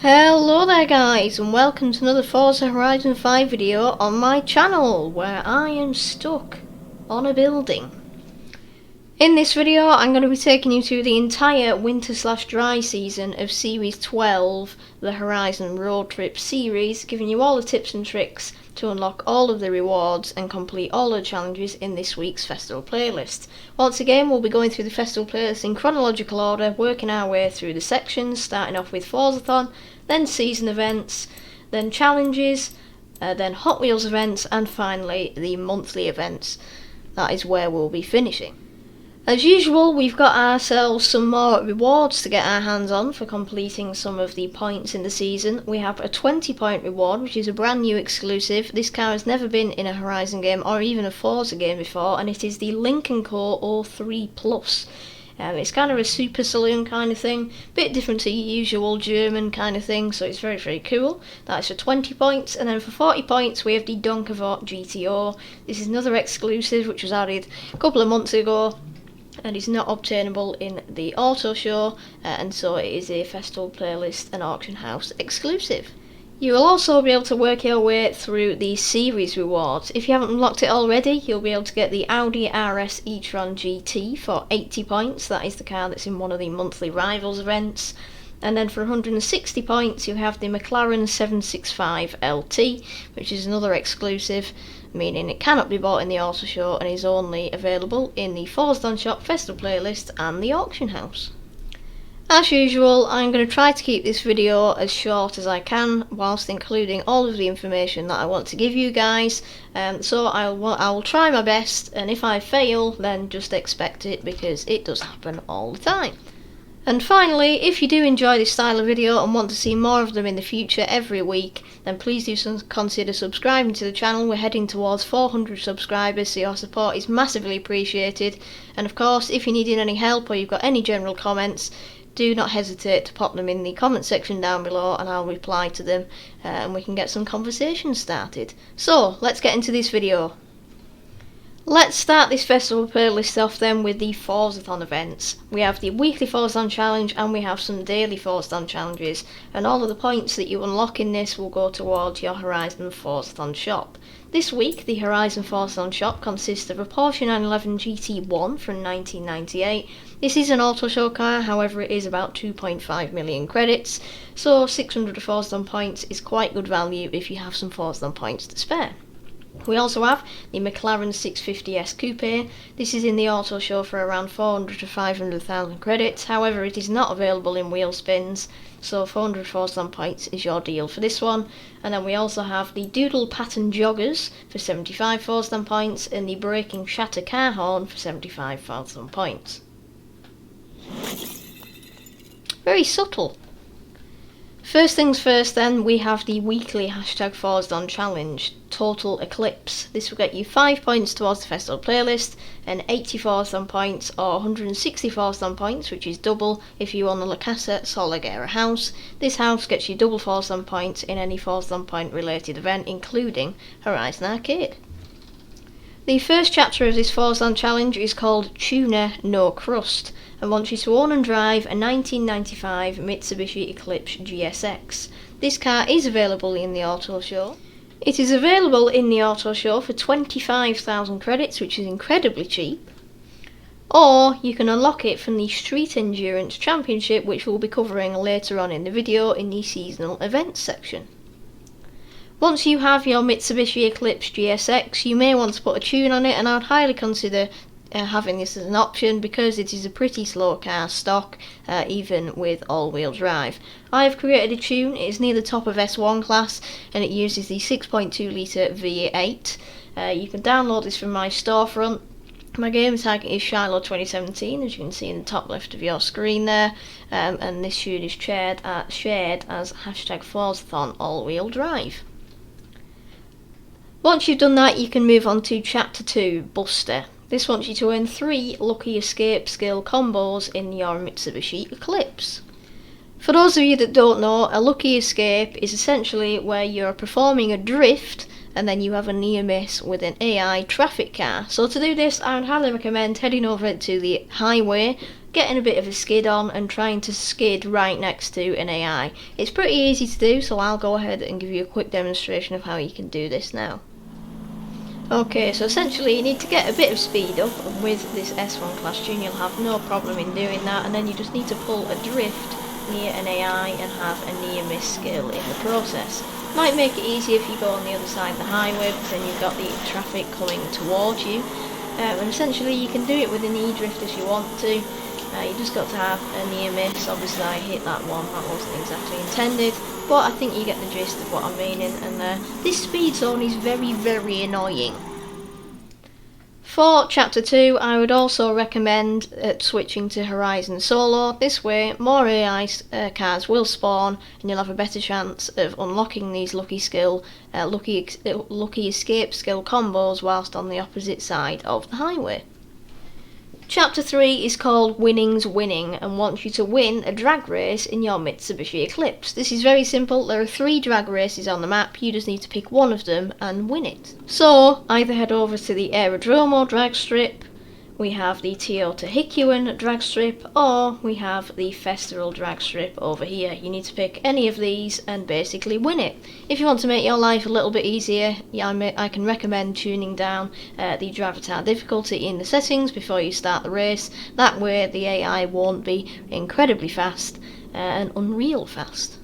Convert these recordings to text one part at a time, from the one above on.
Hello there guys, and welcome to another Forza Horizon 5 video on my channel where I am stuck on a building. In this video I'm going to be taking you through the entire winter/dry season of Series 12, the Horizon Road Trip series, giving you all the tips and tricks to unlock all of the rewards and complete all the challenges in this week's festival playlist. Once again, we'll be going through the festival playlist in chronological order, working our way through the sections, starting off with Forzathon, then season events, then challenges, then Hot Wheels events, and finally the monthly events. That is where we'll be finishing. As usual, we've got ourselves some more rewards to get our hands on for completing some of the points in the season. We have a 20-point reward, which is a brand new exclusive. This car has never been in a Horizon game or even a Forza game before, and it is the Lynk Co R8 Plus. It's kind of a super saloon kind of thing, bit different to your usual German kind of thing, so it's very cool. That's for 20 points, and then for 40 points we have the Dunkavot Gto. This is another exclusive which was added a couple of months ago, and is not obtainable in the auto show, and so it is a festival playlist and auction house exclusive. You will also be able to work your way through the series rewards. If you haven't unlocked it already, you'll be able to get the Audi Rs e-tron GT for 80 points. That is the car that's in one of the monthly Rivals events. And then for 160 points you have the Mclaren 765 LT, which is another exclusive, meaning it cannot be bought in the auto show and is only available in the Forzathon shop, festival playlist and the auction house. As usual, I'm going to try to keep this video as short as I can, whilst including all of the information that I want to give you guys, so I will try my best, and if I fail then just expect it, because it does happen all the time. And finally, if you do enjoy this style of video and want to see more of them in the future every week, then please do consider subscribing to the channel. We're heading towards 400 subscribers, so your support is massively appreciated. And of course, if you needed any help or you've got any general comments, do not hesitate to pop them in the comment section down below and I'll reply to them, and we can get some conversation started. So, let's get into this video. Let's start this festival playlist off then with the Forzathon events. We have the weekly Forzathon challenge and we have some daily Forzathon challenges, and all of the points that you unlock in this will go towards your Horizon Forzathon shop. This week the Horizon Forzathon shop consists of a Porsche 911 GT1 from 1998. This is an auto show car, however it is about 2.5 million credits, so 600 Forzathon points is quite good value if you have some Forzathon points to spare. We also have the Mclaren 650S Coupe. This is in the auto show for around 400 to 500,000 credits, however it is not available in wheel spins, so 400 Forzathon points is your deal for this one. And then we also have the Doodle Pattern Joggers for 75 Forzathon points, and the Breaking Shatter Car Horn for 75 Forzathon points. Very subtle. First things first then, we have the weekly #Forzathon challenge, Total Eclipse. This will get you 5 points towards the festival playlist, and 80 Forzathon points or 160 Forzathon points, which is double if you own the La Casa Solagera house. This house gets you double Forzathon points in any Forzathon point related event, including Horizon Arcade. The first chapter of this Forzathon challenge is called Tuner No Crust, and wants you to own and drive a 1995 Mitsubishi Eclipse Gsx. This car is available in the auto show. It is available in the auto show for 25,000 credits, which is incredibly cheap. Or you can unlock it from the Street Endurance Championship, which we'll be covering later on in the video in the seasonal events section. Once you have your Mitsubishi Eclipse Gsx, you may want to put a tune on it, and I would highly consider having this as an option, because it is a pretty slow car stock, even with all-wheel drive. I have created a tune. It is near the top of S1 class, and it uses the 6.2 litre V8. You can download this from my storefront. My gamertag is Shylo 2017, as you can see in the top left of your screen there, and this tune is shared as #Forzathon all-wheel drive. Once you've done that, you can move on to Chapter 2, Buster. This wants you to earn 3 Lucky Escape skill combos in your Mitsubishi Eclipse. For those of you that don't know, a Lucky Escape is essentially where you're performing a drift and then you have a near miss with an AI traffic car. So to do this, I would highly recommend heading over to the highway getting a bit of a skid on and trying to skid right next to an AI. It's pretty easy to do, so I'll go ahead and give you a quick demonstration of how you can do this now. Okay, so essentially you need to get a bit of speed up, and with this S1 class tune you'll have no problem in doing that, and then you just need to pull a drift near an AI and have a near miss skill in the process. Might make it easier if you go on the other side of the highway, because then you've got the traffic coming towards you. And essentially you can do it with an E-drift if you want to. You just got to have a near miss. Obviously I hit that one, that wasn't exactly intended, but I think you get the gist of what I'm meaning, and this speed zone is very, very annoying. For Chapter 2, I would also recommend switching to Horizon Solo. This way, more AI cars will spawn, and you'll have a better chance of unlocking these lucky escape skill combos whilst on the opposite side of the highway. Chapter 3 is called Winning's Winning and wants you to win a drag race in your Mitsubishi Eclipse. This is very simple. There are 3 drag races on the map. You just need to pick one of them and win it. So either head over to the Aerodromo drag strip, we have the Toyota Hikuan drag strip, or we have the Festival drag strip over here. You need to pick any of these and basically win it. If you want to make your life a little bit easier, I can recommend tuning down the Dravatar difficulty in the settings before you start the race. That way the AI won't be incredibly fast and unreal fast.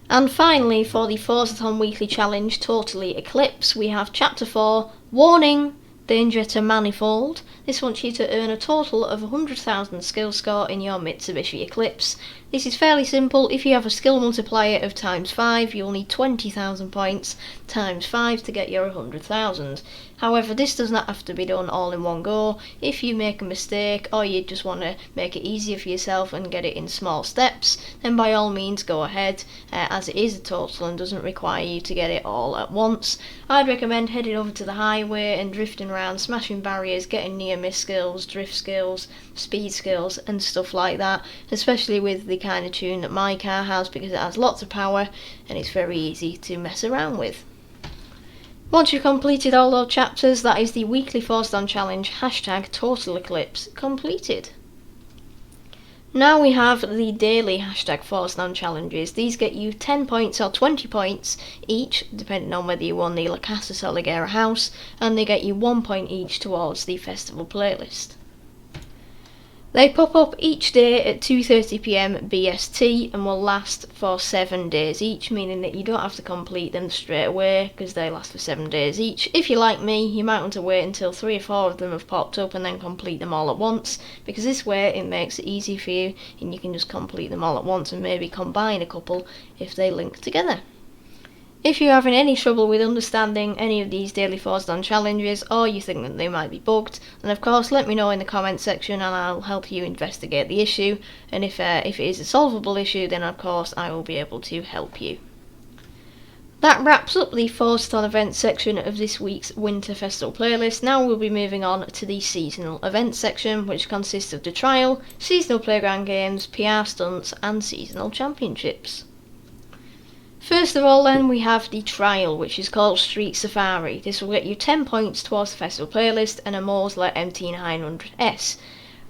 And finally, for the Forzathon Weekly Challenge Totally Eclipse, we have Chapter 4, Warning! Danger to Manifold. This wants you to earn a total of 100,000 skill score in your Mitsubishi Eclipse. This is fairly simple. If you have a skill multiplier of times 5, you'll need 20,000 points times 5 to get your 100,000. However, this does not have to be done all in one go. If you make a mistake, or you just want to make it easier for yourself and get it in small steps, then by all means go ahead, as it is a total and doesn't require you to get it all at once. I'd recommend heading over to the highway and drifting around, smashing barriers, getting near miss skills, drift skills, speed skills and stuff like that, especially with the kind of tune that my car has, because it has lots of power and it's very easy to mess around with. Once you've completed all those chapters, that is the weekly Forzathon challenge #Total Eclipse completed. Now we have the daily #Forzathon challenges. These get you 10 points or 20 points each, depending on whether you won the La Casa Soliguera house, and they get you 1 point each towards the festival playlist. They pop up each day at 2:30 PM BST and will last for 7 days each, meaning that you don't have to complete them straight away because they last for 7 days each. If you're like me, you might want to wait until 3 or 4 of them have popped up and then complete them all at once, because this way it makes it easy for you and you can just complete them all at once and maybe combine a couple if they link together. If you're having any trouble with understanding any of these daily Forzathon challenges, or you think that they might be bugged, then of course let me know in the comment section and I'll help you investigate the issue, and if it is a solvable issue, then of course I will be able to help you. That wraps up the Forzathon events section of this week's Winter Festival playlist. Now we'll be moving on to the seasonal events section, which consists of the trial, seasonal playground games, PR stunts and seasonal championships. First of all then, we have the trial, which is called Street Safari. This will get you 10 points towards the festival playlist and a Mosler MT900S.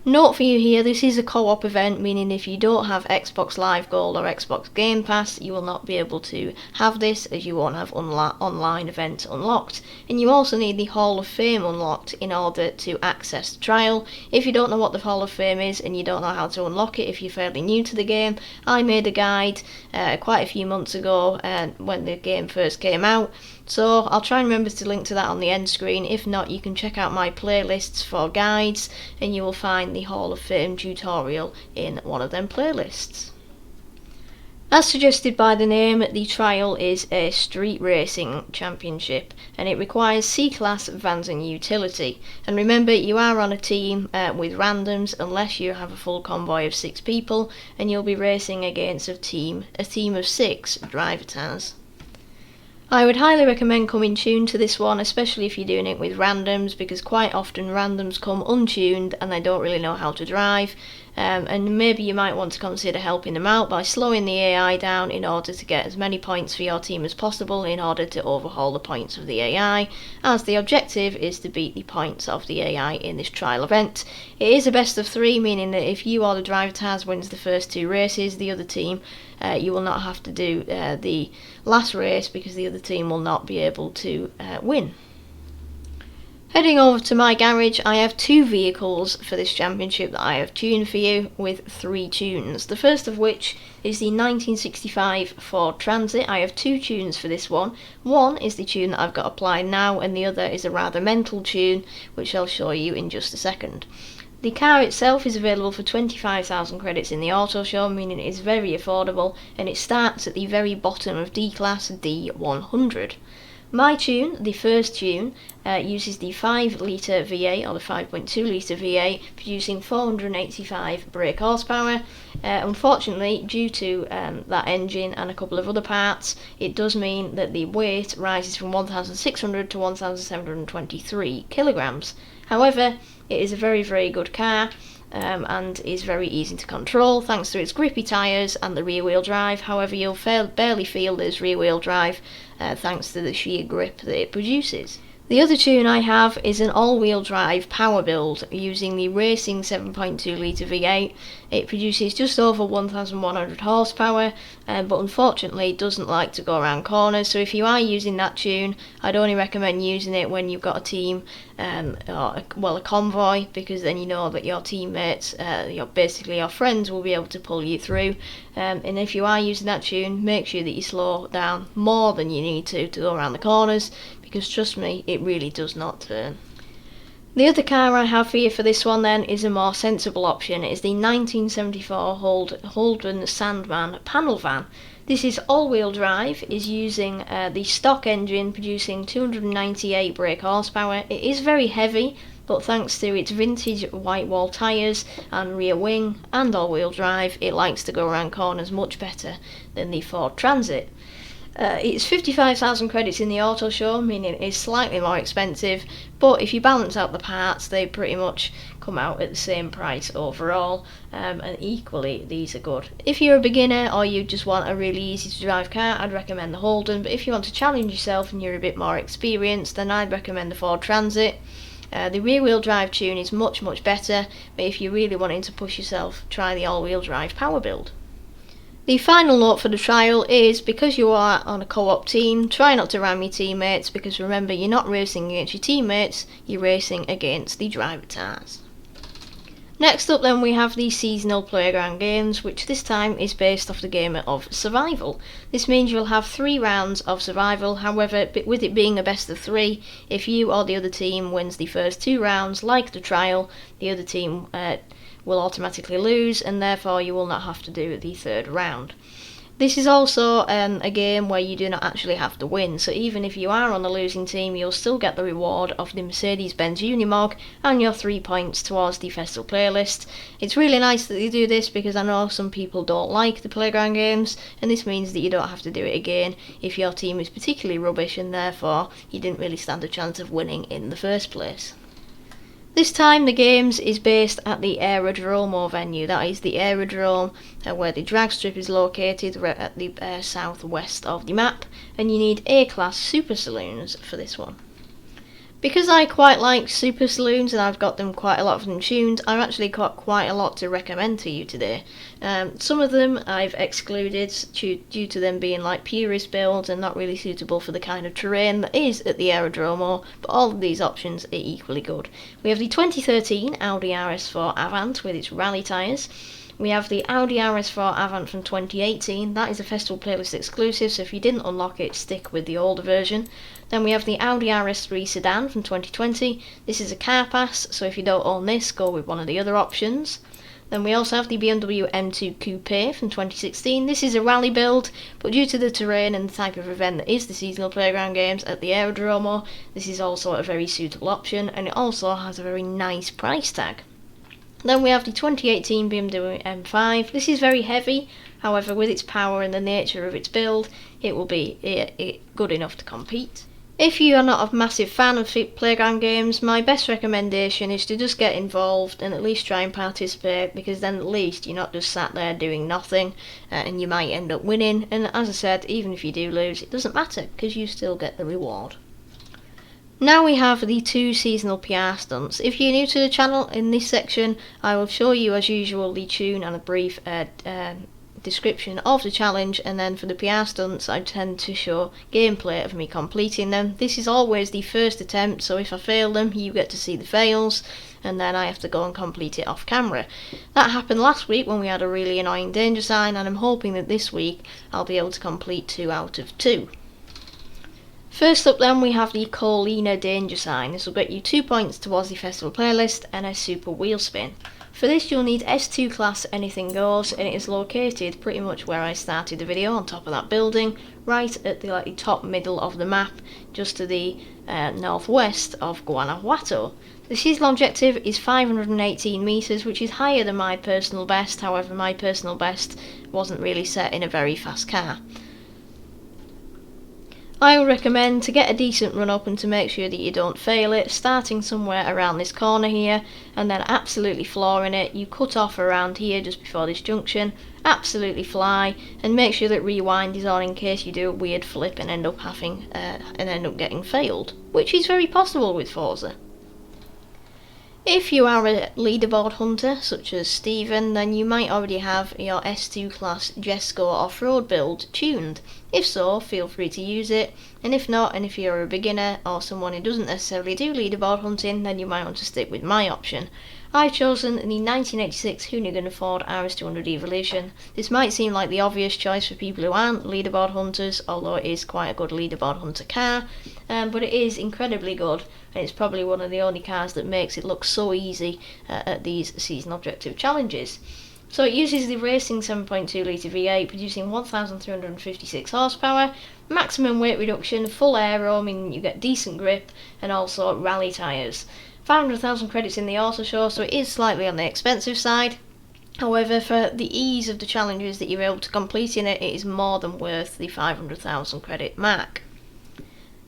Note for you here, this is a co-op event, meaning if you don't have Xbox Live Gold or Xbox Game Pass, you will not be able to have this, as you won't have online events unlocked. And you also need the Hall of Fame unlocked in order to access the trial. If you don't know what the Hall of Fame is and you don't know how to unlock it if you're fairly new to the game, I made a guide quite a few months ago when the game first came out. So I'll try and remember to link to that on the end screen. If not, you can check out my playlists for guides and you will find the Hall of Fame tutorial in one of them playlists. As suggested by the name, the trial is a street racing championship and it requires C-Class vans and utility. And remember, you are on a team with randoms unless you have a full convoy of 6 people, and you'll be racing against a team of 6 drivatars. I would highly recommend coming tuned to this one, especially if you're doing it with randoms, because quite often randoms come untuned and they don't really know how to drive, and maybe you might want to consider helping them out by slowing the AI down in order to get as many points for your team as possible in order to overhaul the points of the AI, as the objective is to beat the points of the AI in this trial event. It is a best of 3, meaning that if you or the driver Taz wins the first 2 races, the other team, you will not have to do the last race because the other team will not be able to win. Heading over to my garage, I have 2 vehicles for this championship that I have tuned for you with 3 tunes. The first of which is the 1965 Ford Transit. I have 2 tunes for this one. One is the tune that I've got applied now, and the other is a rather mental tune, which I'll show you in just a second. The car itself is available for 25,000 credits in the auto show, meaning it is very affordable, and it starts at the very bottom of D-Class D100. My tune, the first tune, uses the 5 litre V8 or the 5.2 litre V8, producing 485 brake horsepower. Unfortunately, due to that engine and a couple of other parts, it does mean that the weight rises from 1,600 to 1,723 kilograms. However, it is a very, very good car and is very easy to control thanks to its grippy tyres and the rear wheel drive. However, you'll barely feel this rear wheel drive thanks to the sheer grip that it produces. The other tune I have is an all-wheel drive power build using the racing 7.2 litre V8. It produces just over 1,100 horsepower, but unfortunately doesn't like to go around corners, so if you are using that tune, I'd only recommend using it when you've got a team, or a convoy, because then you know that your teammates, basically your friends, will be able to pull you through. And if you are using that tune, make sure that you slow down more than you need to go around the corners, because trust me, it really does not turn. The other car I have for you for this one then is a more sensible option. It is the 1974 Holden Sandman panel van. This is all-wheel drive, is using the stock engine producing 298 brake horsepower. It is very heavy, but thanks to its vintage white wall tyres and rear wing and all-wheel drive, it likes to go around corners much better than the Ford Transit. It's 55,000 credits in the auto show, meaning it is slightly more expensive, but if you balance out the parts, they pretty much come out at the same price overall, and equally these are good. If you're a beginner or you just want a really easy to drive car, I'd recommend the Holden, but if you want to challenge yourself and you're a bit more experienced, then I'd recommend the Ford Transit. The rear wheel drive tune is much better, but if you're really wanting to push yourself, try the all-wheel drive power build. The final note for the trial is, because you are on a co-op team, try not to ram your teammates, because remember, you're not racing against your teammates, you're racing against the driver Tars. Next up then we have the seasonal playground games, which this time is based off the game of survival. This means you'll have 3 rounds of survival. However, with it being a best of 3, if you or the other team wins the first 2 rounds, like the trial, the other team will automatically lose, and therefore you will not have to do the 3rd round. This is also a game where you do not actually have to win, so even if you are on the losing team, you'll still get the reward of the Mercedes-Benz Unimark and your 3 points towards the festival playlist. It's really nice that they do this, because I know some people don't like the playground games, and this means that you don't have to do it again if your team is particularly rubbish and therefore you didn't really stand a chance of winning in the first place. This time the games is based at the Aerodromo venue. That is the aerodrome where the drag strip is located, at the southwest of the map, and you need A-class super saloons for this one. Because I quite like super saloons and I've got them quite a lot of them tuned, I've actually got quite a lot to recommend to you today. Some of them I've excluded due to them being like purist builds and not really suitable for the kind of terrain that is at the Aerodromo, but all of these options are equally good. We have the 2013 Audi Rs4 Avant with its rally tyres. We have the Audi Rs4 Avant from 2018, that is a festival playlist exclusive, so if you didn't unlock it, stick with the older version. Then we have the Audi Rs3 Sedan from 2020, this is a car pass, so if you don't own this, go with one of the other options. Then we also have the Bmw M2 Coupe from 2016, this is a rally build, but due to the terrain and the type of event that is the seasonal playground games at the Aerodromo, this is also a very suitable option, and it also has a very nice price tag. Then we have the 2018 Bmw M5. This is very heavy, however with its power and the nature of its build, it will be good enough to compete. If you are not a massive fan of playground games, my best recommendation is to just get involved and at least try and participate, because then at least you're not just sat there doing nothing and you might end up winning, and as I said, even if you do lose, it doesn't matter because you still get the reward. Now we have the 2 seasonal PR stunts. If you're new to the channel, in this section I will show you as usual the tune and a brief description of the challenge, and then for the PR stunts I tend to show gameplay of me completing them. This is always the first attempt, so if I fail them you get to see the fails and then I have to go and complete it off camera. That happened last week when we had a really annoying danger sign, and I'm hoping that this week I'll be able to complete 2 out of 2. First up then we have the Colina danger sign. This will get you 2 points towards the festival playlist and a super wheel spin. For this you'll need S2 class anything goes, and it is located pretty much where I started the video, on top of that building, right at the top middle of the map, just to the northwest of Guanajuato. The seasonal objective is 518 metres, which is higher than my personal best. However, my personal best wasn't really set in a very fast car. I would recommend to get a decent run up and to make sure that you don't fail it, starting somewhere around this corner here and then absolutely flooring it. You cut off around here just before this junction, absolutely fly, and make sure that rewind is on in case you do a weird flip and end up getting failed, which is very possible with Forza. If you are a leaderboard hunter, such as Stephen, then you might already have your S2 class Gsco off-road build tuned. If so, feel free to use it, and if not, and if you're a beginner or someone who doesn't necessarily do leaderboard hunting, then you might want to stick with my option. I've chosen the 1986 Hoonigan Ford RS200 Evolution. This might seem like the obvious choice for people who aren't leaderboard hunters, although it is quite a good leaderboard hunter car, but it is incredibly good, and it's probably one of the only cars that makes it look so easy at these season objective challenges. So it uses the racing 7.2 litre V8, producing 1,356 horsepower, maximum weight reduction, full aero, meaning you get decent grip, and also rally tyres. 500,000 credits in the auto show, so it is slightly on the expensive side. However, for the ease of the challenges that you're able to complete in it, it is more than worth the 500,000 credit mark.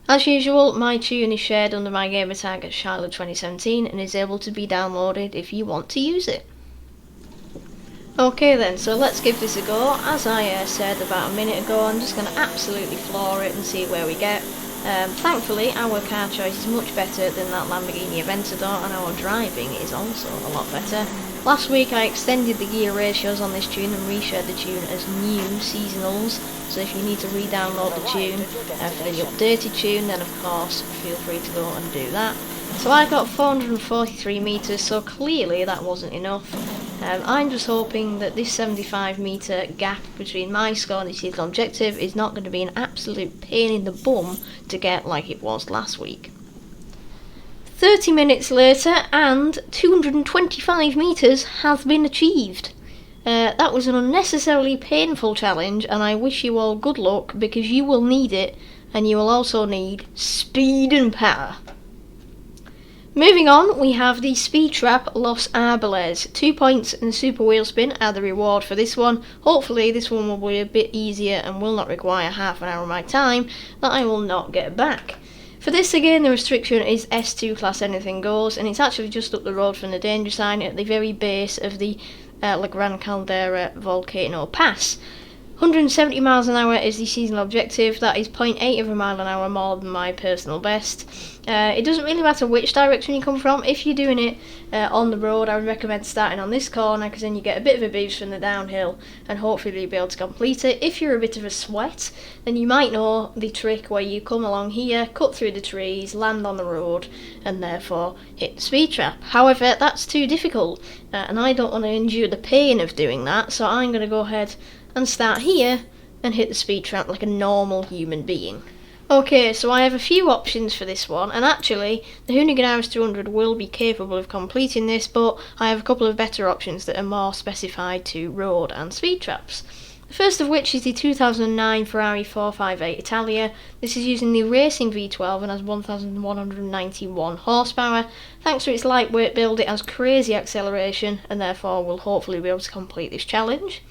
As usual, my tune is shared under my gamertag at Shylo 2017 and is able to be downloaded if you want to use it. Okay then, so let's give this a go. As I said about a minute ago, I'm just going to absolutely floor it and see where we get. Thankfully, our car choice is much better than that Lamborghini Aventador, and our driving is also a lot better. Last week I extended the gear ratios on this tune and reshared the tune as new seasonals, so if you need to re-download the tune for the updated tune, then of course feel free to go and do that. So I got 443 metres, so clearly that wasn't enough. I'm just hoping that this 75 metre gap between my score and the seasonal objective is not going to be an absolute pain in the bum to get like it was last week. 30 minutes later and 225 metres has been achieved. That was an unnecessarily painful challenge, and I wish you all good luck because you will need it, and you will also need speed and power. Moving on, we have the Speed Trap Los Arboles. 2 points and a super wheel spin are the reward for this one. Hopefully this one will be a bit easier and will not require half an hour of my time that I will not get back. For this again, the restriction is S2 class anything goes, and it's actually just up the road from the danger sign at the very base of the La Gran Caldera Volcano Pass. 170 miles an hour is the seasonal objective. That is 0.8 of a mile an hour more than my personal best. It doesn't really matter which direction you come from. If you're doing it on the road, I would recommend starting on this corner because then you get a bit of a boost from the downhill and hopefully you'll be able to complete it. If you're a bit of a sweat, then you might know the trick where you come along here, cut through the trees, land on the road and therefore hit the speed trap. However, that's too difficult and I don't want to endure the pain of doing that, so I'm going to go ahead and start here and hit the speed trap like a normal human being. Okay, so I have a few options for this one, and actually the Hoonigan RS200 will be capable of completing this, but I have a couple of better options that are more specified to road and speed traps. The first of which is the 2009 Ferrari 458 Italia. This is using the racing V12 and has 1,191 horsepower. Thanks to its lightweight build, it has crazy acceleration and therefore will hopefully be able to complete this challenge.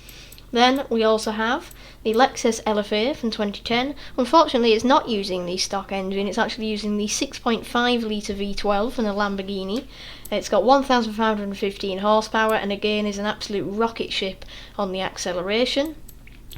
Then we also have the Lexus Lfa from 2010. Unfortunately, it's not using the stock engine, it's actually using the 6.5 litre V12 from the Lamborghini. It's got 1,515 horsepower and again is an absolute rocket ship on the acceleration.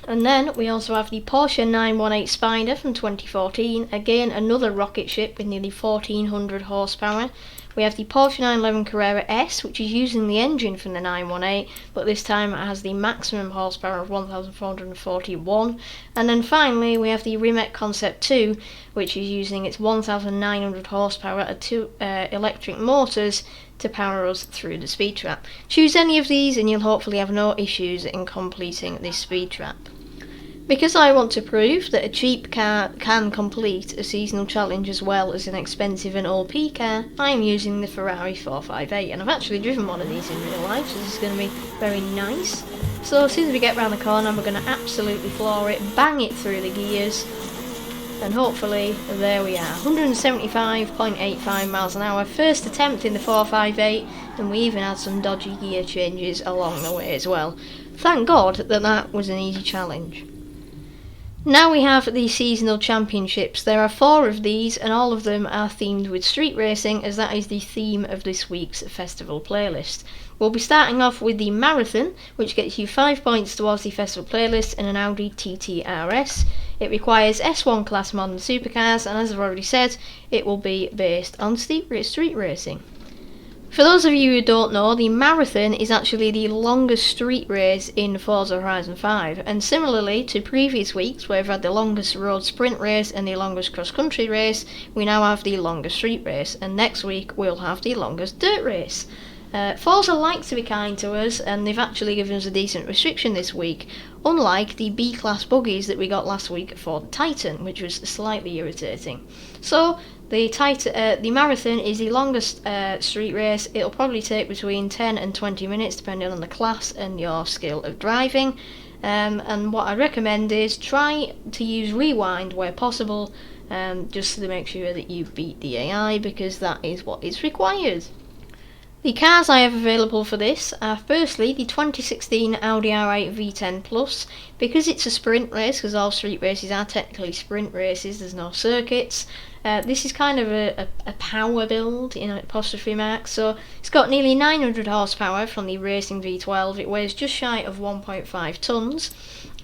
And then we also have the Porsche 918 Spider from 2014, again another rocket ship with nearly 1,400 horsepower. We have the Porsche 911 Carrera S, which is using the engine from the 918, but this time it has the maximum horsepower of 1,441. And then finally we have the Remake Concept 2, which is using its 1,900 horsepower and two electric motors to power us through the speed trap. Choose any of these and you'll hopefully have no issues in completing this speed trap. Because I want to prove that a cheap car can complete a seasonal challenge as well as an expensive and OP car, I am using the Ferrari 458, and I've actually driven one of these in real life, so this is going to be very nice. So as soon as we get round the corner, we're going to absolutely floor it, bang it through the gears, and hopefully there we are, 175.85 miles an hour, first attempt in the 458, and we even had some dodgy gear changes along the way as well. Thank God that was an easy challenge. Now we have the seasonal championships. There are 4 of these and all of them are themed with street racing, as that is the theme of this week's festival playlist. We'll be starting off with the marathon, which gets you 5 points towards the festival playlist in an Audi Tt Rs. It requires S1 class modern supercars, and as I've already said, it will be based on street racing. For those of you who don't know, the marathon is actually the longest street race in Forza Horizon 5, and similarly to previous weeks where we've had the longest road sprint race and the longest cross-country race, we now have the longest street race, and next week we'll have the longest dirt race. Forza likes to be kind to us, and they've actually given us a decent restriction this week, unlike the B-class buggies that we got last week for the Titan, which was slightly irritating. So the marathon is the longest street race. It'll probably take between 10 and 20 minutes depending on the class and your skill of driving, and what I recommend is try to use rewind where possible, just to make sure that you beat the AI, because that is what is required. The cars I have available for this are firstly the 2016 Audi R8 V10 Plus. Because it's a sprint race, because all street races are technically sprint races, there's no circuits, this is kind of a power build in apostrophe marks. So it's got nearly 900 horsepower from the racing V12, it weighs just shy of 1.5 tonnes,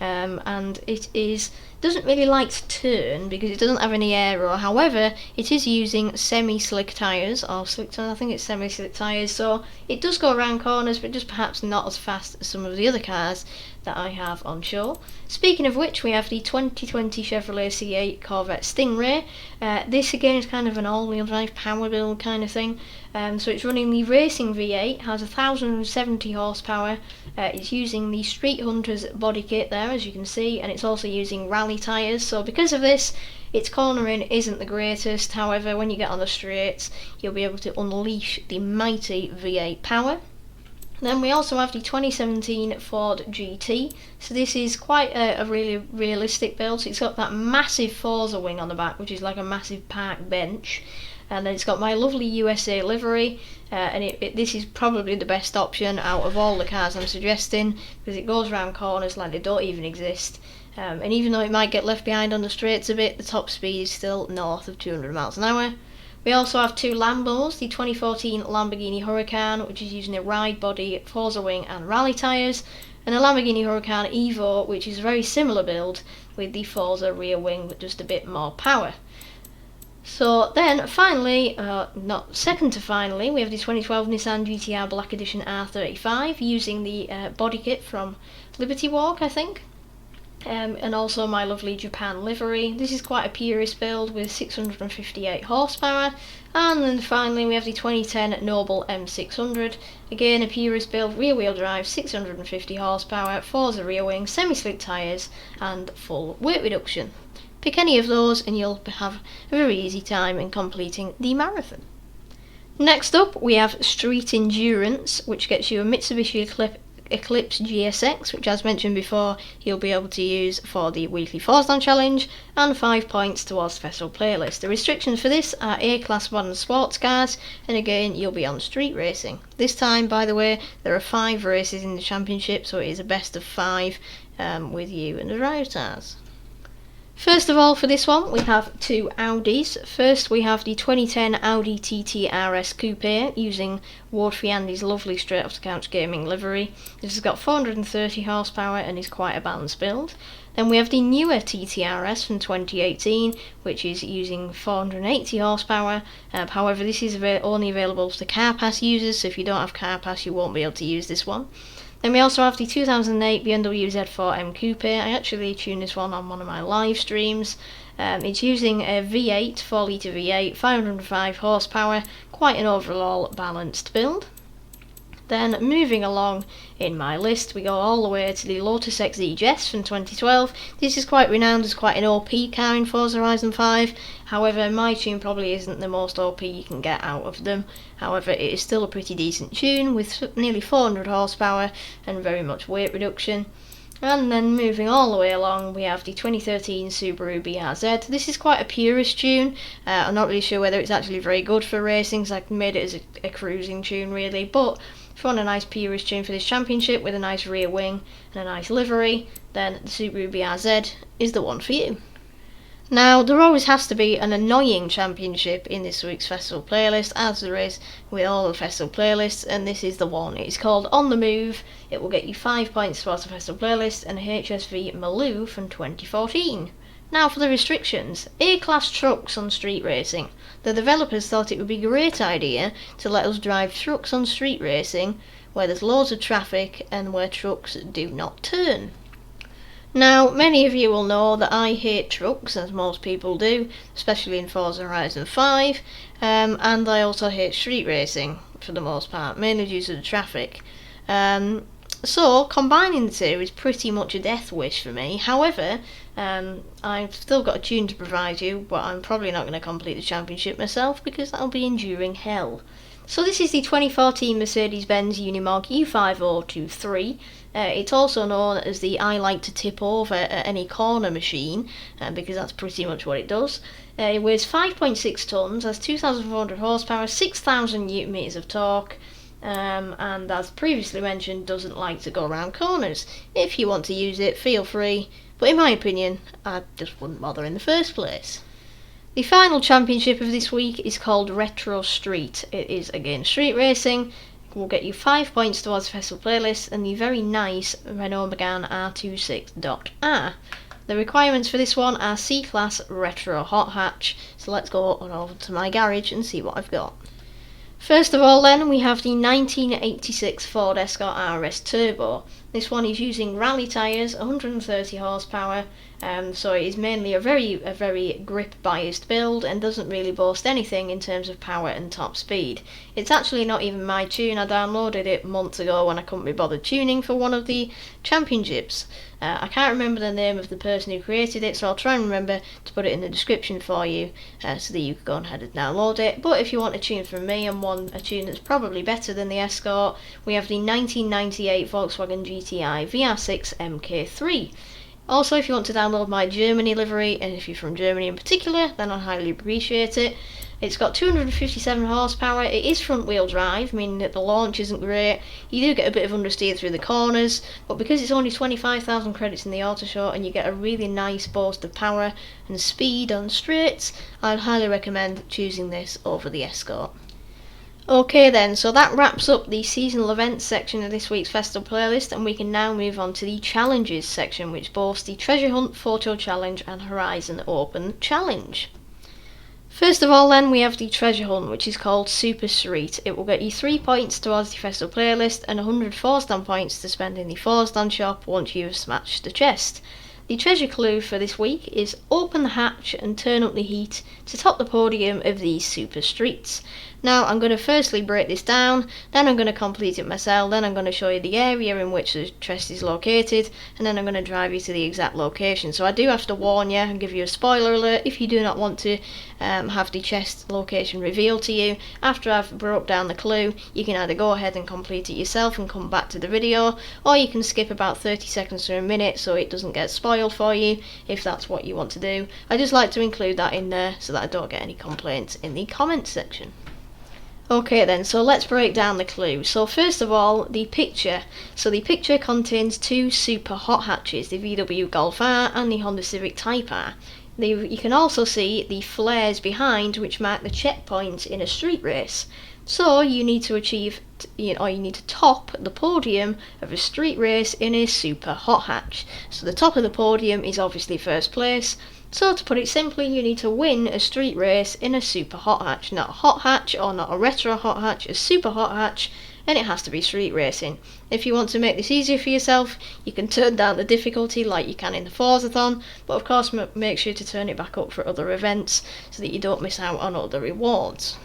and it doesn't really like to turn because it doesn't have any aero. However, it is using semi-slick tyres, or slick, I think it's semi-slick tyres, so it does go around corners, but just perhaps not as fast as some of the other cars that I have on show. Speaking of which, we have the 2020 Chevrolet C8 Corvette Stingray. This again is kind of an all-wheel drive power build kind of thing. So it's running the racing V8, has 1,070 horsepower. It's using the Street Hunters body kit there, as you can see, and it's also using rally tyres. So because of this, its cornering isn't the greatest. However, when you get on the straights, you'll be able to unleash the mighty V8 power. Then we also have the 2017 Ford GT. So this is quite a really realistic build. So it's got that massive Forza wing on the back, which is like a massive park bench. And then it's got my lovely USA livery, and this is probably the best option out of all the cars I'm suggesting, because it goes around corners like they don't even exist. And even though it might get left behind on the straights a bit, the top speed is still north of 200 miles an hour. We also have 2 Lambos, the 2014 Lamborghini Huracan, which is using a ride body, Forza wing and rally tyres, and a Lamborghini Huracan Evo, which is a very similar build with the Forza rear wing but just a bit more power. So then finally, not second to finally, we have the 2012 Nissan GTR Black Edition R35 using the body kit from Liberty Walk, I think. And also my lovely Japan livery. This is quite a purist build with 658 horsepower. And then finally we have the 2010 Noble M600, again a purist build, rear wheel drive, 650 horsepower, Forza rear wing, semi-slick tyres and full weight reduction. Pick any of those and you'll have a very easy time in completing the marathon. Next up we have Street Endurance, which gets you a Mitsubishi Eclipse Gsx, which as mentioned before, you'll be able to use for the weekly Forzathon challenge, and 5 points towards the festival playlist. The restrictions for this are A-Class modern sports cars, and again, you'll be on street racing. This time, by the way, there are 5 races in the championship, so it is a best of 5 with you and the drivers. First of all, for this one, we have 2 Audis. First, we have the 2010 Audi Tt Rs Coupe using Ward Andy's lovely straight off the couch gaming livery. This has got 430 horsepower and is quite a balanced build. Then we have the newer Tt Rs from 2018, which is using 480 horsepower. However, this is only available to car pass users, so if you don't have car pass, you won't be able to use this one. Then we also have the 2008 Bmw Z4 M Coupe. I actually tuned this one on one of my live streams. It's using a V8, 4-litre V8, 505 horsepower, quite an overall balanced build. Then moving along in my list, we go all the way to the Lotus XE from 2012. This is quite renowned as quite an OP car in Forza Horizon 5. However, my tune probably isn't the most OP you can get out of them. However, it is still a pretty decent tune with nearly 400 horsepower and very much weight reduction. And then moving all the way along, we have the 2013 Subaru Brz. This is quite a purist tune. I'm not really sure whether it's actually very good for racing, so I made it as a cruising tune really, but if you want a nice purist tune for this championship with a nice rear wing and a nice livery, then the Subaru Brz is the one for you. Now, there always has to be an annoying championship in this week's festival playlist, as there is with all the festival playlists, and this is the one. It is called On The Move. It will get you 5 points towards the festival playlist, and a HSV Maloo from 2014. Now for the restrictions. A-Class trucks on street racing. The developers thought it would be a great idea to let us drive trucks on street racing, where there's loads of traffic and where trucks do not turn. Now, many of you will know that I hate trucks, as most people do, especially in Forza Horizon 5, and I also hate street racing, for the most part, mainly due to the traffic. So, combining the two is pretty much a death wish for me. However, I've still got a tune to provide you, but I'm probably not going to complete the championship myself, because that'll be enduring hell. So this is the 2014 Mercedes-Benz Unimark U5023. It's also known as the I like to tip over at any corner machine, because that's pretty much what it does. It weighs 5.6 tonnes, has 2,400 horsepower, 6,000 Newton meters of torque, and as previously mentioned, doesn't like to go around corners. If you want to use it, feel free, but in my opinion, I just wouldn't bother in the first place. The final championship of this week is called Retro Street. It is again street racing. It will get you 5 points towards the festival playlist and the very nice Renault Megane R26.R. The requirements for this one are C-Class Retro Hot Hatch, so let's go on over to my garage and see what I've got. First of all then, we have the 1986 Ford Escort RS Turbo. This one is using rally tyres, 130 horsepower, so it is mainly a very grip biased build and doesn't really boast anything in terms of power and top speed. It's actually not even my tune. I downloaded it months ago when I couldn't be bothered tuning for one of the championships. I can't remember the name of the person who created it, so I'll try and remember to put it in the description for you so that you can go ahead and download it. But if you want a tune from me and a tune that's probably better than the Escort, we have the 1998 Volkswagen GTI VR6 MK3. Also, if you want to download my Germany livery, and if you're from Germany in particular, then I'd highly appreciate it. It's got 257 horsepower, it is front wheel drive, meaning that the launch isn't great. You do get a bit of understeer through the corners, but because it's only 25,000 credits in the auto show and you get a really nice boost of power and speed on straights, I'd highly recommend choosing this over the Escort. Okay then, so that wraps up the seasonal events section of this week's festival playlist, and we can now move on to the challenges section, which boasts the Treasure Hunt Photo Challenge and Horizon Open Challenge. First of all then, we have the Treasure Hunt, which is called Super Street. It will get you 3 points towards the festival playlist and 100 Forzathon points to spend in the Forzathon shop once you have smashed the chest. The treasure clue for this week is open the hatch and turn up the heat to top the podium of these super streets. Now I'm going to firstly break this down, then I'm going to complete it myself, then I'm going to show you the area in which the chest is located, and then I'm going to drive you to the exact location. So I do have to warn you and give you a spoiler alert if you do not want to have the chest location revealed to you. After I've broke down the clue, you can either go ahead and complete it yourself and come back to the video, or you can skip about 30 seconds to a minute so it doesn't get spoiled for you if that's what you want to do. I just like to include that in there so that I don't get any complaints in the comments section. Okay then, so let's break down the clue. So first of all, the picture. So the picture contains two super hot hatches, the VW Golf R and the Honda Civic Type R. You can also see the flares behind which mark the checkpoints in a street race. So you need to achieve, you need to top the podium of a street race in a super hot hatch. So the top of the podium is obviously first place. So to put it simply, you need to win a street race in a super hot hatch. Not a hot hatch or not a retro hot hatch, a super hot hatch, and it has to be street racing. If you want to make this easier for yourself, you can turn down the difficulty like you can in the Forzathon, but of course make sure to turn it back up for other events so that you don't miss out on other rewards.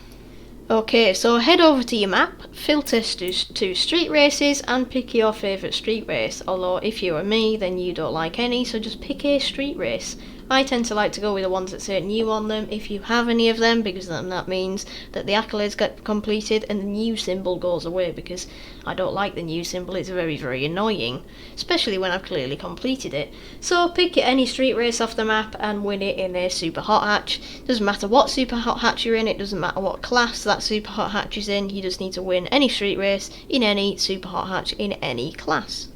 Okay, so head over to your map, filter to street races and pick your favourite street race. Although if you are me, then you don't like any, so just pick a street race. I tend to like to go with the ones that say new on them if you have any of them, because then that means that the accolades get completed and the new symbol goes away, because I don't like the new symbol. It's very, very annoying, especially when I've clearly completed it. So pick any street race off the map and win it in a super hot hatch. Doesn't matter what super hot hatch you're in, it doesn't matter what class that super hot hatch is in, you just need to win any street race in any super hot hatch in any class.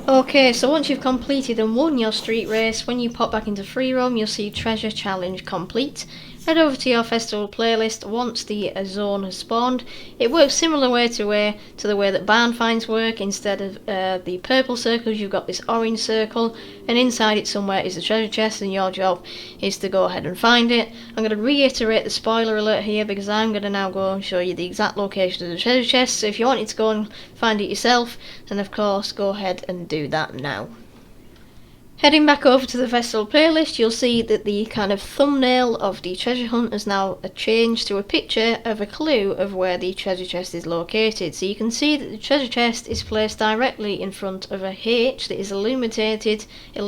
Okay, so once you've completed and won your street race, when you pop back into free roam, you'll see Treasure Challenge complete. Head over to your festival playlist once the zone has spawned. It works similar way to the way that barn finds work. Instead of the purple circles, you've got this orange circle, and inside it somewhere is a treasure chest, and your job is to go ahead and find it. I'm going to reiterate the spoiler alert here because I'm going to now go and show you the exact location of the treasure chest. So if you wanted to go and find it yourself, then of course go ahead and do that now. Heading back over to the festival playlist, you'll see that the kind of thumbnail of the treasure hunt has now changed to a picture of a clue of where the treasure chest is located. So you can see that the treasure chest is placed directly in front of a H that is illuminated, and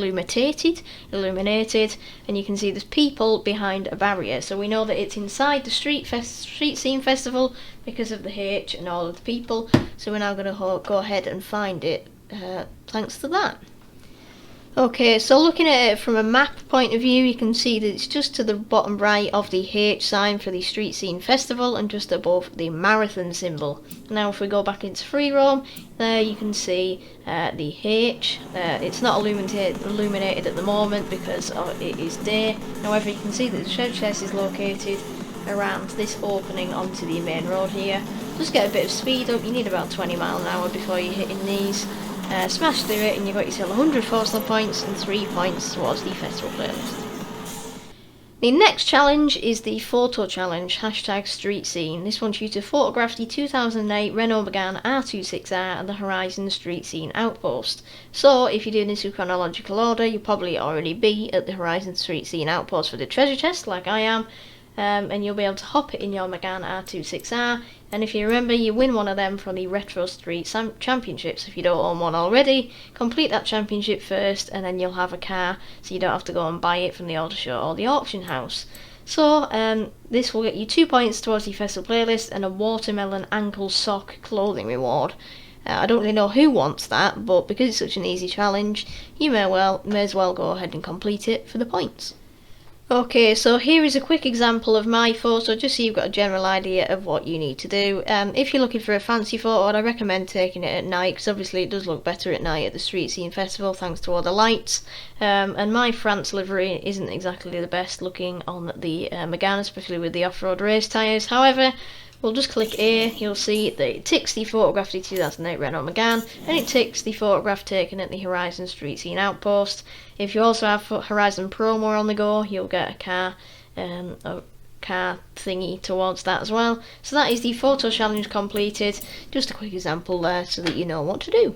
you can see there's people behind a barrier. So we know that it's inside the street scene festival because of the H and all of the people. So we're now going to go ahead and find it thanks to that. Okay, so looking at it from a map point of view, you can see that it's just to the bottom right of the H sign for the Street Scene Festival and just above the marathon symbol. Now if we go back into free roam, there you can see the H. It's not illuminated at the moment because it is day. However, you can see that the treasure chest is located around this opening onto the main road here. Just get a bit of speed up, you need about 20 miles an hour before you're hitting these. Smash through it and you've got yourself 100 Forza points and 3 points towards the festival playlist. The next challenge is the photo challenge, hashtag street scene. This wants you to photograph the 2008 Renault Megane R26R at the Horizon Street Scene Outpost. So if you're doing this in chronological order, you'll probably already be at the Horizon Street Scene Outpost for the treasure chest like I am. And you'll be able to hop it in your Megane R26R, and if you remember, you win one of them from the Retro Street Championships. If you don't own one already, complete that championship first and then you'll have a car, so you don't have to go and buy it from the auto show or the auction house. So this will get you 2 points towards the festival playlist and a watermelon ankle sock clothing reward. I don't really know who wants that, but because it's such an easy challenge, you may as well go ahead and complete it for the points. Okay, so here is a quick example of my photo, just so you've got a general idea of what you need to do. If you're looking for a fancy photo, I'd recommend taking it at night, because obviously it does look better at night at the Street Scene Festival thanks to all the lights. And my France livery isn't exactly the best looking on the Megane, especially with the off-road race tyres. However, we'll just click A, you'll see that it ticks the photograph of the 2008 Renault Megane, and it ticks the photograph taken at the Horizon Street Scene Outpost. If you also have Horizon promo on the go, you'll get a car thingy towards that as well. So that is the photo challenge completed. Just a quick example there so that you know what to do.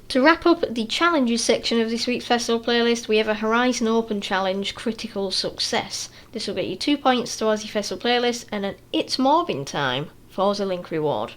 To wrap up the challenges section of this week's festival playlist, we have a Horizon Open Challenge Critical Success. This will get you 2 points towards your festival playlist and an It's Morbin Time Forza Link reward.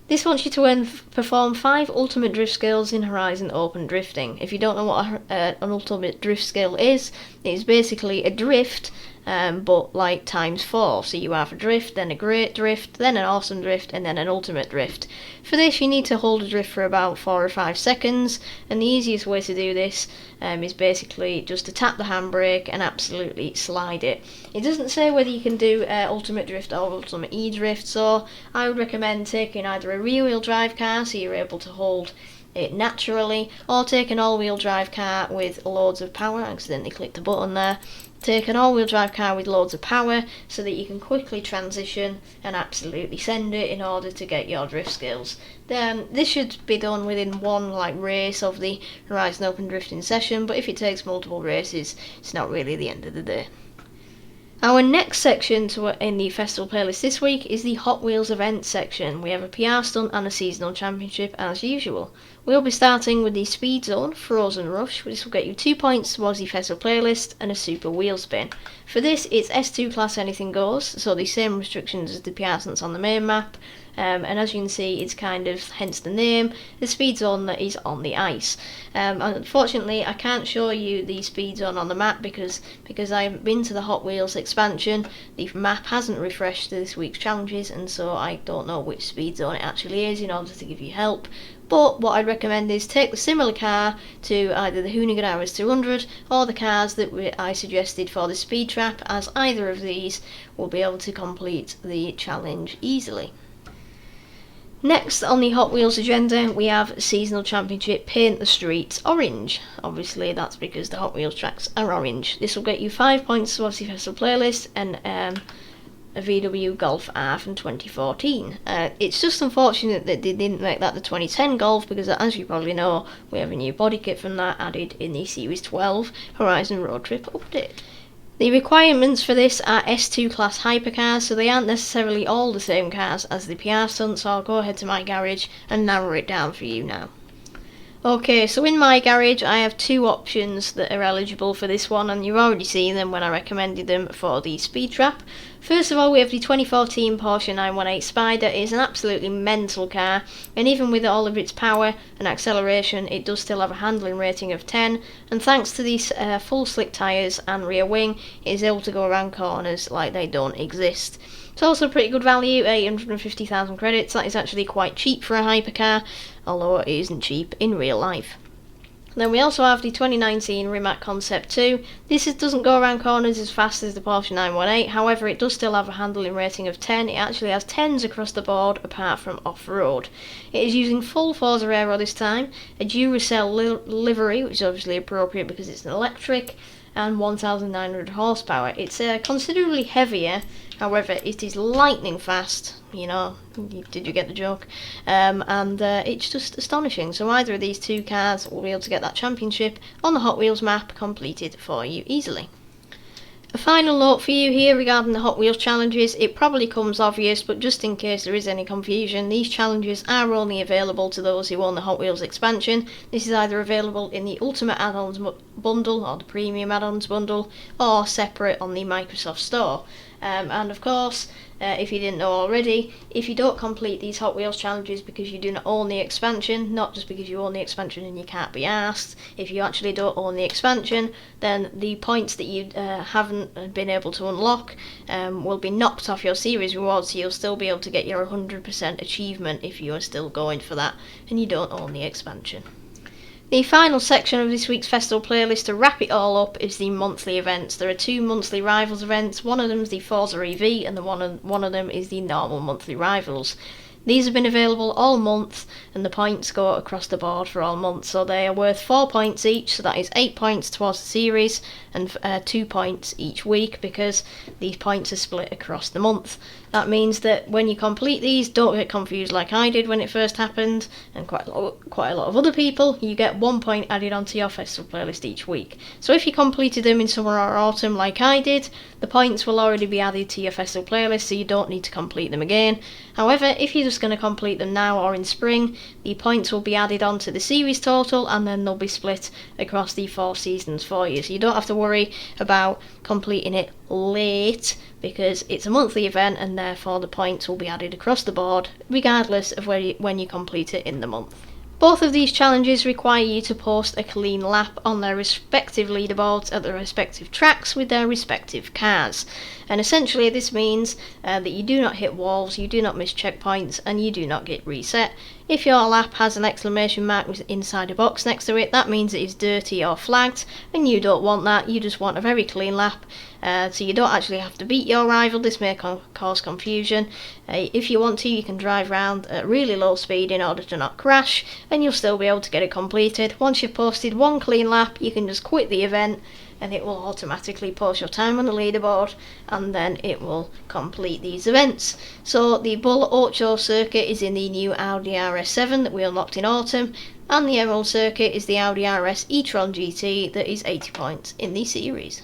This wants you to perform 5 ultimate drift skills in Horizon Open Drifting. If you don't know what an ultimate drift skill is, it's basically a drift, but like times 4. So you have a drift, then a great drift, then an awesome drift, and then an ultimate drift. For this you need to hold a drift for about 4 or 5 seconds, and the easiest way to do this is basically just to tap the handbrake and absolutely slide it. It doesn't say whether you can do ultimate drift or ultimate e-drift, so I would recommend taking either a rear-wheel drive car so you're able to hold it naturally, or take an all-wheel drive car with loads of power. I accidentally clicked the button there. Take an all-wheel drive car with loads of power so that you can quickly transition and absolutely send it in order to get your drift skills. Then this should be done within one race of the Horizon Open Drifting session, but if it takes multiple races, it's not really the end of the day. Our next section in the festival playlist this week is the Hot Wheels event section. We have a PR stunt and a seasonal championship as usual. We'll be starting with the Speed Zone Frozen Rush. This will get you 2 points towards the festival playlist and a super wheel spin. For this, it's S2 class anything goes, so the same restrictions as the PR stunts on the main map. And as you can see, it's kind of, hence the name, the speed zone that is on the ice. Unfortunately, I can't show you the speed zone on the map because I haven't been to the Hot Wheels expansion. The map hasn't refreshed this week's challenges, and so I don't know which speed zone it actually is in order to give you help. But what I'd recommend is take the similar car to either the Hoonigan RS200 or the cars that I suggested for the speed trap, as either of these will be able to complete the challenge easily. Next on the Hot Wheels agenda, we have Seasonal Championship Paint the Streets Orange. Obviously that's because the Hot Wheels tracks are orange. This will get you 5 points towards the festival playlist and a VW Golf R from 2014. It's just unfortunate that they didn't make that the 2010 Golf, because as you probably know, we have a new body kit from that added in the Series 12 Horizon Road Trip update. The requirements for this are S2 class hypercars, so they aren't necessarily all the same cars as the PR stunts, so I'll go ahead to my garage and narrow it down for you now. Okay, so in my garage I have 2 options that are eligible for this one, and you've already seen them when I recommended them for the speed trap. First of all, we have the 2014 Porsche 918 Spider. It is an absolutely mental car, and even with all of its power and acceleration, it does still have a handling rating of 10, and thanks to these full slick tyres and rear wing, it is able to go around corners like they don't exist. It's also pretty good value, 850,000 credits. That is actually quite cheap for a hypercar, although it isn't cheap in real life. Then we also have the 2019 Remake Concept 2. This doesn't go around corners as fast as the Porsche 918, however it does still have a handling rating of 10. It actually has 10s across the board apart from off-road. It is using full Forza aero this time, a Duracell livery, which is obviously appropriate because it's an electric, and 1,900 horsepower. It's considerably heavier, however it is lightning fast, you know, did you get the joke? And it's just astonishing. So either of these 2 cars will be able to get that championship on the Hot Wheels map completed for you easily. A final note for you here regarding the Hot Wheels challenges. It probably comes obvious, but just in case there is any confusion, these challenges are only available to those who own the Hot Wheels expansion. This is either available in the Ultimate Add-ons bundle or the Premium Add-ons bundle, or separate on the Microsoft Store. And of course, if you didn't know already, if you don't complete these Hot Wheels challenges because you do not own the expansion, not just because you own the expansion and you can't be asked, if you actually don't own the expansion, then the points that you haven't been able to unlock will be knocked off your series rewards, so you'll still be able to get your 100% achievement if you are still going for that and you don't own the expansion. The final section of this week's festival playlist to wrap it all up is the monthly events. There are 2 monthly Rivals events. One of them is the Forza EV and one of them is the normal monthly Rivals. These have been available all month, and the points go across the board for all months, so they are worth 4 points each, so that is 8 points towards the series and 2 points each week, because these points are split across the month. That means that when you complete these, don't get confused like I did when it first happened, and quite a lot of other people, you get 1 point added onto your festival playlist each week. So if you completed them in summer or autumn like I did, the points will already be added to your festival playlist, so you don't need to complete them again. However, if you just going to complete them now or in spring, the points will be added onto the series total, and then they'll be split across the 4 seasons for you. So you don't have to worry about completing it late, because it's a monthly event and therefore the points will be added across the board regardless of when you complete it in the month. Both of these challenges require you to post a clean lap on their respective leaderboards at the respective tracks with their respective cars. And essentially this means that you do not hit walls, you do not miss checkpoints, and you do not get reset. If your lap has an exclamation mark inside a box next to it, that means it is dirty or flagged, and you don't want that. You just want a very clean lap, so you don't actually have to beat your rival. This may cause confusion. If you want to, you can drive around at really low speed in order to not crash, and you'll still be able to get it completed. Once you've posted one clean lap, you can just quit the event, and it will automatically post your time on the leaderboard, and then it will complete these events. So the Bull Ocho circuit is in the new Audi RS7 that we unlocked in autumn, and the Emerald circuit is the Audi RS e-tron GT that is 80 points in the series.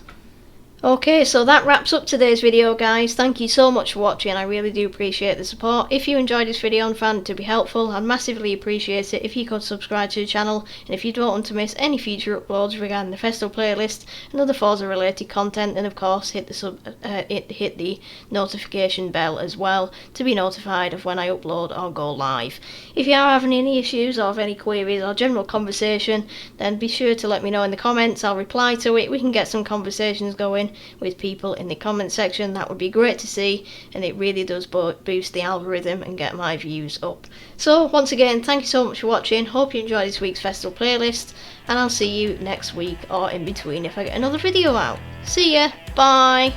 Okay, so that wraps up today's video, guys. Thank you so much for watching. I really do appreciate the support. If you enjoyed this video and found it to be helpful, I'd massively appreciate it if you could subscribe to the channel, and if you don't want to miss any future uploads regarding the festival playlist and other Forza related content, then of course hit the notification bell as well to be notified of when I upload or go live. If you are having any issues or have any queries or general conversation, then be sure to let me know in the comments. I'll reply to it. We can get some conversations going with people in the comment section. That would be great to see, and it really does boost the algorithm and get my views up. So once again, thank you so much for watching. Hope you enjoyed this week's festival playlist, and I'll see you next week or in between if I get another video out. See ya, bye.